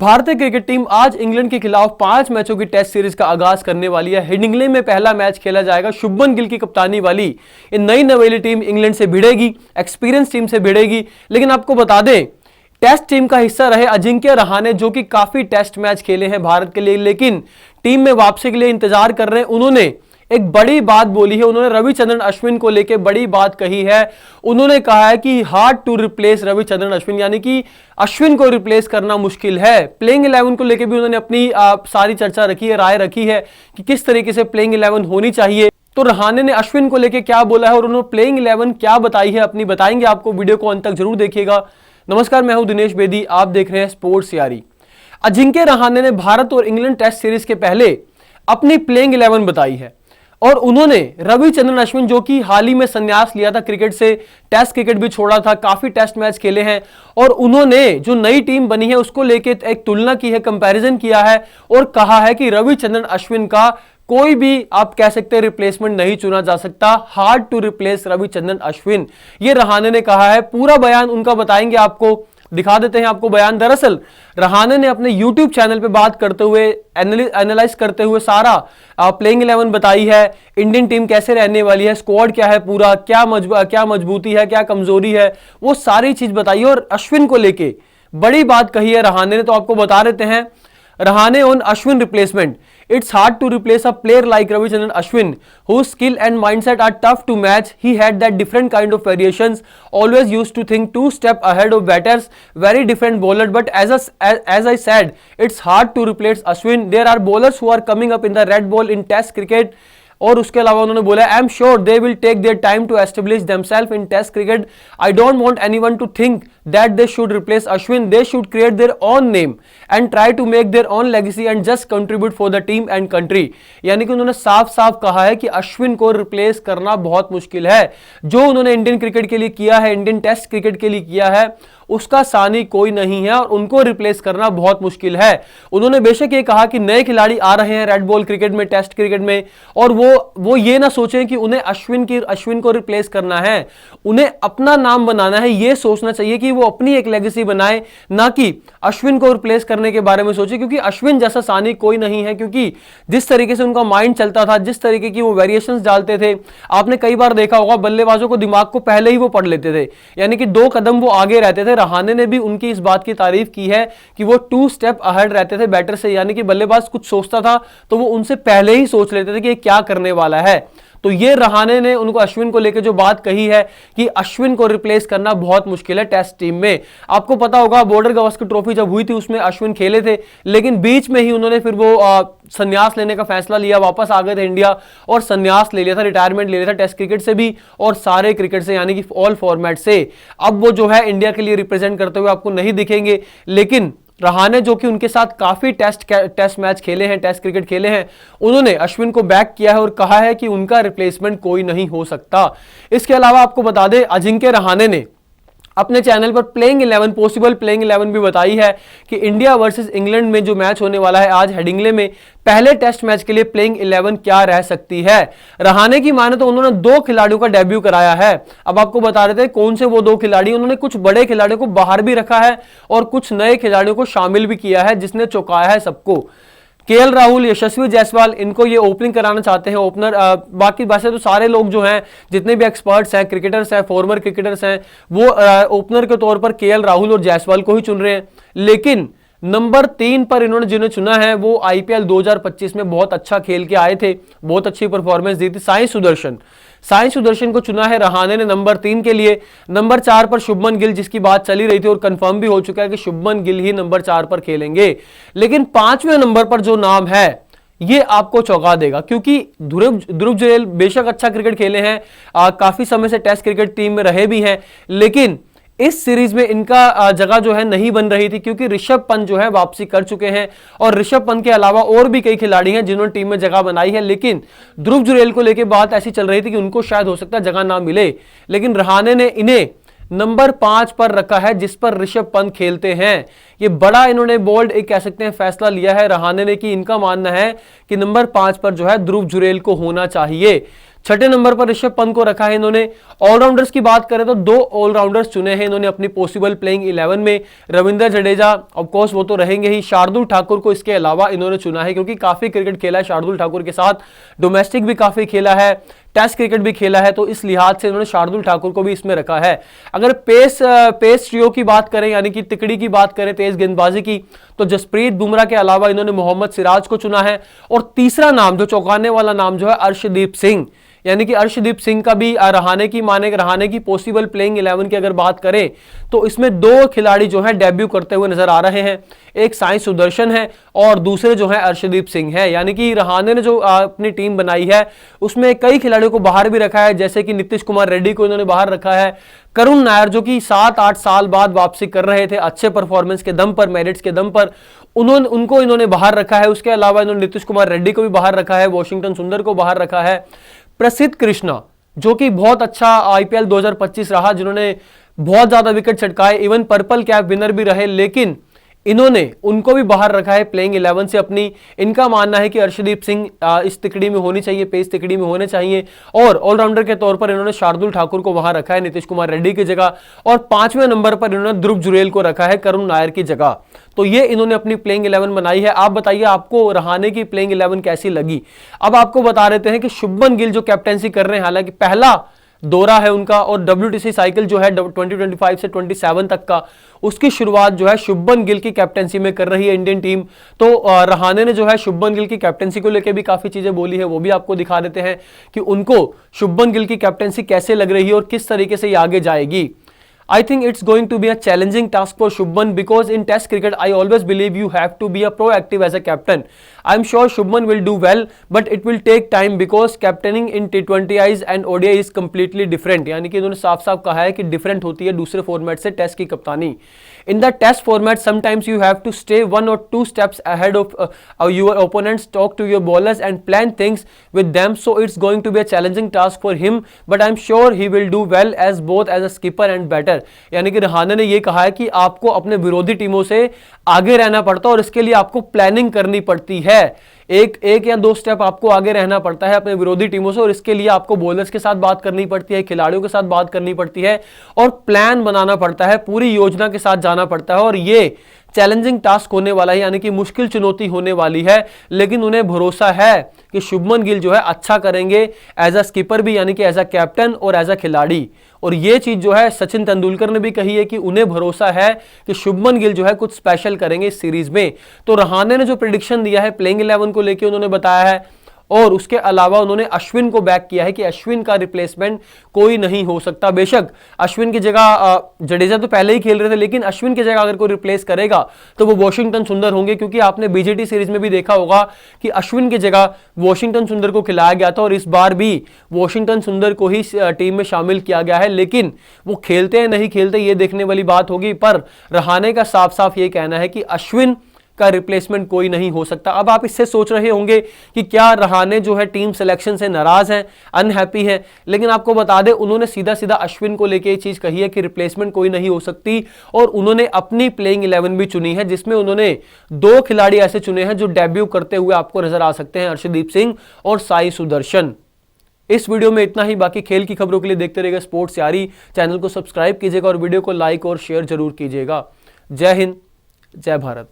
भारतीय cricket team आज England के खिलाफ 5 मैचों की टेस्ट सीरीज का आगाज करने वाली है। हेडिंग्ले में पहला मैच खेला जाएगा। शुभमन गिल की कप्तानी वाली ये नई नवेली टीम इंग्लैंड से भिड़ेगी, एक्सपीरियंस टीम से भिड़ेगी। लेकिन आपको बता दें, टेस्ट टीम का हिस्सा रहे अजिंक्य रहाणे, जो कि काफी टेस्ट मैच खेले हैं भारत के लिए, लेकिन टीम में वापसी के लिए इंतजार कर रहे हैं। उन्होंने एक बड़ी बात बोली है। उन्होंने रविचंद्रन अश्विन को लेकर बड़ी बात कही है। उन्होंने कहा है कि hard to replace Ravichandran Ashwin, यानी कि अश्विन को रिप्लेस करना मुश्किल है। प्लेइंग 11 को लेकर भी उन्होंने अपनी सारी चर्चा रखी है, राय रखी है कि किस तरीके से प्लेइंग 11 होनी चाहिए। तो रहाणे ने अश्विन को लेकर क्या बोला है और उन्होंने प्लेइंग 11 क्या बताई है अपनी, बताएंगे आपको। वीडियो को अंत तक जरूर देखिएगा। नमस्कार, मैं हूं दिनेश बेदी, आप देख रहे हैं स्पोर्ट्स यारी। अजिंक्य रहाणे ने भारत और इंग्लैंड टेस्ट सीरीज के पहले अपनी प्लेइंग 11 बताई है और उन्होंने रविचंद्रन अश्विन, जो कि हाल ही में संन्यास लिया था क्रिकेट से, टेस्ट क्रिकेट भी छोड़ा था, काफी टेस्ट मैच खेले हैं, और उन्होंने जो नई टीम बनी है उसको लेकर एक तुलना की है, कंपैरिजन किया है और कहा है कि रविचंद्रन अश्विन का कोई भी आप कह सकते हैं रिप्लेसमेंट नहीं चुना जा सकता। Hard to replace Ravichandran Ashwin, ये रहाणे ने कहा है। पूरा बयान उनका बताएंगे आपको, दिखा देते हैं आपको बयान। दरअसल रहाणे ने अपने YouTube चैनल पे बात करते हुए, एनालाइज करते हुए सारा प्लेइंग 11 बताई है। इंडियन टीम कैसे रहने वाली है, स्क्वाड क्या है पूरा, क्या मजबूती है, क्या कमजोरी है, वो सारी चीज बताई और अश्विन को लेके बड़ी बात कही है रहाणे ने। तो आपको बता देते हैं Rahane on Ashwin replacement. It's hard to replace a player like Ravichandran Ashwin, whose skill and mindset are tough to match. He had that different kind of variations, always used to think 2 steps ahead of batters, very different bowler. But as I said, it's hard to replace Ashwin. There are bowlers who are coming up in the red ball in Test cricket. और उसके अलावा उन्होंने बोला, I am sure they will take their time to establish themself in test cricket. I don't want anyone to think that they should replace Ashwin. They should create their own name and try to make their own legacy and just contribute for the team and country. यानी कि उन्होंने साफ साफ कहा है कि अश्विन को replace करना बहुत मुश्किल है. जो उन्होंने इंडियन क्रिकेट के लिए किया है, इंडियन टेस्ट क्रिकेट के लिए किया है, उसका सानी कोई नहीं है और उनको रिप्लेस करना बहुत मुश्किल है. उन्होंने बेशक ये कहा कि नए खिलाड़ी आ रहे हैं रेड बॉल क्रिकेट में, टेस्ट क्रिकेट में, और वो ये ना सोचें कि उन्हें अश्विन को रिप्लेस करना है. उन्हें अपना नाम बनाना है. ये सोचना चाहिए कि वो अपनी एक लेगेसी बनाए, ना कि अश्विन को रिप्लेस करने के बारे में सोचे, क्योंकि अश्विन जैसा सानी कोई नहीं है. क्योंकि जिस तरीके से उनका माइंड चलता था, जिस तरीके की वो वेरिएशंस डालते थे, आपने कई बार देखा होगा बल्लेबाजों को दिमाग को पहले ही वो पढ़ लेते थे, यानी कि 2 कदम वो आगे रहते थे. रहाणे ने भी उनकी इस बात की तारीफ की है कि वो 2 स्टेप अहेड रहते थे बैटर से, यानी कि बल्लेबाज कुछ सोचता था तो वो उनसे पहले ही सोच लेते थे कि ये क्या करने वाला है. तो ये रहाणे ने उनको अश्विन को लेकर जो बात कही है कि अश्विन को रिप्लेस करना बहुत मुश्किल है टेस्ट टीम में. आपको पता होगा बॉर्डर गावस्कर ट्रॉफी जब हुई थी उसमें अश्विन खेले थे, लेकिन बीच में ही उन्होंने फिर वो संन्यास लेने का फैसला लिया, वापस आ गए थे इंडिया और संन्यास ले लिया था, रिटायरमेंट ले लिया था टेस्ट क्रिकेट से भी और सारे क्रिकेट से, यानी कि ऑल फॉर्मेट से. अब वो जो है इंडिया के लिए रिप्रेजेंट करते हुए आपको नहीं दिखेंगे. लेकिन रहाणे, जो कि उनके साथ काफी टेस्ट मैच खेले हैं, टेस्ट क्रिकेट खेले हैं, उन्होंने अश्विन को बैक किया है और कहा है कि उनका रिप्लेसमेंट कोई नहीं हो सकता. इसके अलावा आपको बता दें, अजिंक्य रहाणे ने अपने चैनल पर प्लेइंग 11, पॉसिबल प्लेइंग 11 भी बताई है कि इंडिया वर्सेस इंग्लैंड में जो मैच होने वाला है आज हेडिंग्ले में, पहले टेस्ट मैच के लिए प्लेइंग 11 क्या रह सकती है. रहाणे की माने तो उन्होंने 2 खिलाड़ियों का डेब्यू कराया है. अब आपको बता रहे थे कौन से वो 2 खिलाड़ी. उन्होंने कुछ बड़े खिलाड़ियों को बाहर भी रखा है और कुछ नए खिलाड़ियों को शामिल भी किया है, जिसने चौंकाया है सबको. केएल राहुल, यशस्वी जायसवाल, इनको ये ओपनिंग कराना चाहते हैं, ओपनर. बाकी वैसे तो सारे लोग जो हैं, जितने भी एक्सपर्ट्स हैं, क्रिकेटर्स हैं, फॉर्मर क्रिकेटर्स हैं, वो ओपनर के तौर पर केएल राहुल और जायसवाल को ही चुन रहे हैं. लेकिन नंबर 3 पर इन्होंने जिन्हें चुना है वो आईपीएल 2025 में बहुत अच्छा खेल के आए थे, बहुत अच्छी परफॉर्मेंस दी थी, साई सुदर्शन को चुना है रहाणे ने नंबर 3 के लिए. नंबर 4 पर शुभमन गिल, जिसकी बात चली रही थी और कंफर्म भी हो चुका है कि शुभमन गिल ही नंबर 4 पर खेलेंगे. लेकिन 5वें नंबर पर जो नाम है ये आपको चौंका देगा, क्योंकि ध्रुव जुरैल बेशक अच्छा क्रिकेट खेले हैं, काफी समय से टेस्ट क्रिकेट टीम में रहे भी हैं, लेकिन इस सीरीज में इनका जगह जो है नहीं बन रही थी, क्योंकि ऋषभ पंत जो है वापसी कर चुके हैं और ऋषभ पंत के अलावा और भी कई खिलाड़ी हैं जिन्होंने टीम में जगह बनाई है. लेकिन ध्रुव जुरैल को लेकर बात ऐसी चल रही थी कि उनको शायद हो सकता है जगह ना मिले, लेकिन रहाणे ने इन्हें नंबर 5 पर रखा है, जिस पर ऋषभ पंत खेलते हैं. ये बड़ा इन्होंने बोल्ड एक कह सकते हैं फैसला लिया है रहाणे ने, कि इनका मानना है कि नंबर 5 पर जो है ध्रुव जुरैल को होना चाहिए. छठे नंबर पर ऋषभ पंत को रखा है इन्होंने। ऑलराउंडर्स की बात करें तो 2 ऑलराउंडर्स चुने हैं इन्होंने अपनी पॉसिबल प्लेइंग 11 में। रविंद्र जडेजा ऑफ कोर्स वो तो रहेंगे ही, शार्दुल ठाकुर को इसके अलावा इन्होंने चुना है क्योंकि काफी क्रिकेट खेला है शार्दुल ठाकुर के साथ, डोमेस्टिक भी काफी खेला है, टेस्ट क्रिकेट भी खेला है, तो इस लिहाज से इन्होंने शार्दुल ठाकुर को भी इसमें रखा है। अगर पेस ट्रियो की बात करें यानी कि तिकड़ी की बात करें तेज गेंदबाजी की, तो जसप्रीत बुमराह के अलावा इन्होंने मोहम्मद सिराज को चुना है। और तीसरा नाम जो चौंकाने वाला नाम जो है अर्शदीप सिंह, यानी कि अर्शदीप सिंह का भी रहाणे की पॉसिबल प्लेइंग 11 की अगर बात करें तो इसमें 2 खिलाड़ी जो है डेब्यू करते हुए नजर आ रहे हैं, एक साई सुदर्शन है और दूसरे जो है अर्शदीप सिंह है। यानी कि रहाणे ने जो अपनी टीम बनाई है उसमें कई खिलाड़ियों को बाहर भी रखा है, जैसे कि नीतीश कुमार रेड्डी को इन्होंने बाहर रखा है, करुण नायर जो कि 7-8 साल बाद वापसी कर रहे थे अच्छे परफॉर्मेंस के दम पर, मेरिट्स के दम पर, उनको इन्होंने बाहर रखा है। उसके अलावा इन्होंने नीतीश कुमार रेड्डी को भी बाहर रखा है, वॉशिंगटन सुंदर को बाहर रखा है, प्रसिद्ध कृष्णा जो कि बहुत अच्छा आईपीएल 2025 रहा, जिन्होंने बहुत ज्यादा विकेट छटकाए, इवन पर्पल कैप विनर भी रहे, लेकिन इन्होंने उनको भी बाहर रखा है प्लेइंग 11 से अपनी। इनका मानना है कि अर्शदीप सिंह इस तिकड़ी में होनी चाहिए, पेस तिकड़ी में होने चाहिए, और ऑलराउंडर के तौर पर इन्होंने शार्दुल ठाकुर को वहां रखा है नीतीश कुमार रेड्डी की जगह, और 5वें नंबर पर इन्होंने ध्रुव जुरेल को रखा है करुण नायर की जगह। तो ये इन्होंने अपनी प्लेइंग 11 बनाई है। आप बताइए आपको रहाणे की प्लेइंग 11 कैसी लगी। अब आपको बता देते हैं कि शुभमन गिल जो कैप्टेंसी कर रहे हैं, हालांकि पहला दौरा है उनका, और WTC साइकिल जो है 2025 से 27 तक का, उसकी शुरुआत जो है शुभमन गिल की कैप्टेंसी में कर रही है इंडियन टीम। तो रहाणे ने जो है शुभमन गिल की कैप्टेंसी को लेकर भी काफी चीजें बोली है, वो भी आपको दिखा देते हैं कि उनको शुभमन गिल की कैप्टेंसी कैसे लग रही है और किस तरीके से ये आगे जाएगी। I think it's going to be a challenging task for Shubman because in Test cricket I always believe you have to be a proactive as a captain. I'm sure Shubman will do well, but it will take time because captaining in T20Is and ODI is completely different. यानी कि इन्होंने साफ-साफ कहा है कि different होती है दूसरे फॉर्मेट से टेस्ट की कप्तानी। In the test format, sometimes you have to stay 1 or 2 steps ahead of your opponents, talk to your bowlers and plan things with them. So it's going to be a challenging task for him, but I'm sure he will do well as both as a skipper and batter. यानी कि रहाणे ने यह कहा है कि आपको अपने विरोधी टीमों से आगे रहना पड़ता है और इसके लिए आपको प्लानिंग करनी पड़ती है। एक या 2 स्टेप आपको आगे रहना पड़ता है अपने विरोधी टीमों से, और इसके लिए आपको बॉलर्स के साथ बात करनी पड़ती है, खिलाड़ियों के साथ बात करनी पड़ती है, और प्लान बनाना पड़ता है, पूरी योजना के साथ जाना पड़ता है। और ये चैलेंजिंग टास्क होने वाला है, यानी कि मुश्किल चुनौती होने वाली है, लेकिन उन्हें भरोसा है कि शुभमन गिल जो है अच्छा करेंगे एज अ स्कीपर भी, यानी कि एज अ कैप्टन और एज अ खिलाड़ी। और ये चीज जो है सचिन तेंदुलकर ने भी कही है कि उन्हें भरोसा है कि शुभमन गिल जो है कुछ स्पेशल करेंगे इस सीरीज में। तो रहाणे ने जो प्रेडिक्शन दिया है प्लेइंग 11 को लेकर उन्होंने बताया है, और उसके अलावा उन्होंने अश्विन को बैक किया है कि अश्विन का रिप्लेसमेंट कोई नहीं हो सकता। बेशक अश्विन की जगह जडेजा तो पहले ही खेल रहे थे, लेकिन अश्विन की जगह अगर कोई रिप्लेस करेगा तो वो वॉशिंगटन सुंदर होंगे, क्योंकि आपने बीजेटी सीरीज में भी देखा होगा कि अश्विन की जगह वॉशिंगटन सुंदर को खिलाया गया था, और इस बार भी वॉशिंगटन सुंदर को ही टीम में शामिल किया गया है। लेकिन वो खेलते हैं नहीं खेलते ये देखने वाली बात होगी, पर रहाणे का साफ साफ ये कहना है कि अश्विन का रिप्लेसमेंट कोई नहीं हो सकता। अब आप इससे सोच रहे होंगे कि क्या रहाणे जो है टीम सिलेक्शन से नाराज हैं, अनहैप्पी हैं, लेकिन आपको बता दें उन्होंने सीधा सीधा अश्विन को लेके ये चीज कही है कि रिप्लेसमेंट कोई नहीं हो सकती, और उन्होंने अपनी प्लेइंग 11 भी चुनी है, जिसमें उन्होंने 2 खिलाड़ी ऐसे चुने हैं जो डेब्यू करते हुए आपको नजर आ सकते हैं, अर्शदीप सिंह और साई सुदर्शन। इस वीडियो में इतना ही। बाकी खेल की खबरों के लिए देखते रहिएगा स्पोर्ट्स यारी। चैनल को सब्सक्राइब कीजिएगा और वीडियो को लाइक और शेयर जरूर कीजिएगा। जय हिंद, जय भारत।